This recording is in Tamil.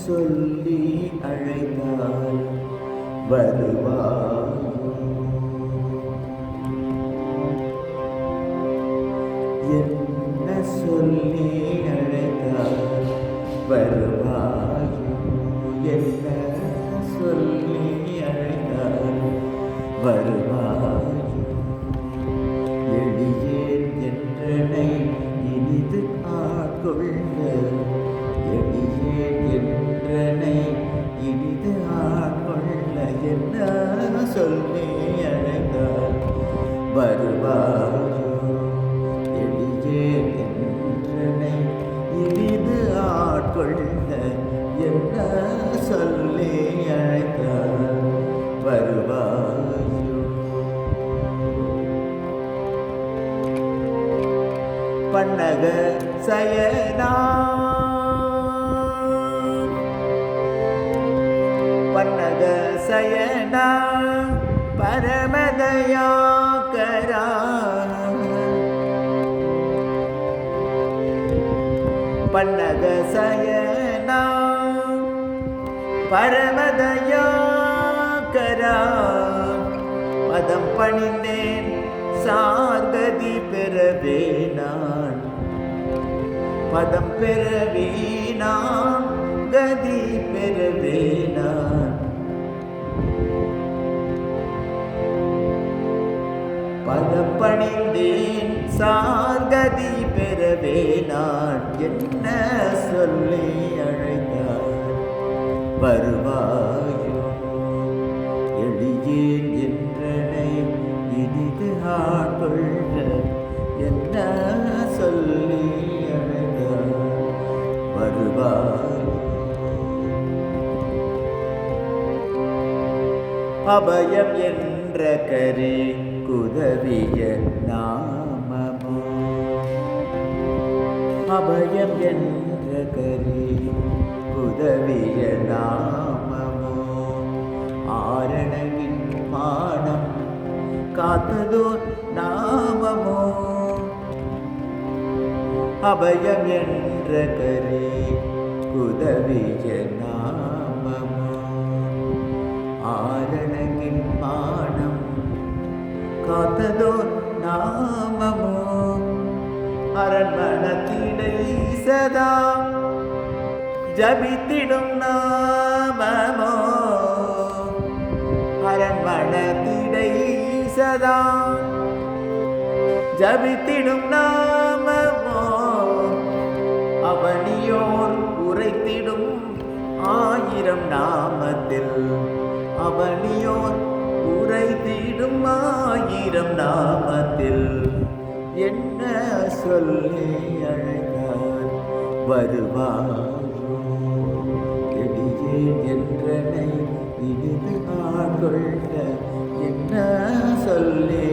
சொல்லி அழைத்தால் வருவாய். என்ன சொல்லி அழைத்தால் வருவாய். என்ன சொல்லி அழைத்தால் வருவாய். எளியேன் என்றனை இனிது ஆட்கொள்ள. எளியேன் என்றனை இனிது ஆட்கொள்ள. என்ன சொல்லி அழைத்தால் வருவாய். எளியேன் என்றனை இனிது ஆட்கொள்ள. என்ன சொல்லி அழைத்தால் வருவாயோ. பன்னக சயனா பன்னக சயனா பரமதயாகரா. பன்னக சயனா பரமதயாகரா. பதம் பணிந்தேன் சார்கதி பெறவே நான். பதம் பெறவே நான். கதி பெறவே நான். பதம் பணிந்தேன் சார்கதி பெறவே நான். என்ன சொல்லி அழைத்தார் வருவாயோ. எளியேன் என்றனை இனிது ஆட்கொள்ள. என்ன சொல்லி அழைத்தார் வருவாயோ. அபயம் என்ற கரே குதவிய நாமமோ. அபயம் என்ற கரே குதவிய நாமமோ. ஆரணவின் மானம் காத்ததோர் நாமமோ. அபயம் என்ற கரே குதவிய நாமமோ. ஆரணவின் மானம் காத்ததோர் நாமமோ. அரண்மனத்திடை சதா ஜபித்திடும் நாமமோ. அரண்மனத்திடை சதா ஜபித்திடும் நாமமோ. அவனியோர் உரைத்திடும் 1000 நாமத்தில். அவனியோர் உரைத்திடும் 1000 நாமத்தில். என்ன சொல்லி அழைத்தார் வருவாயோ. எளியேன் என்றனை இனிது ஆட்கொள்ள. என்ன சொல்லி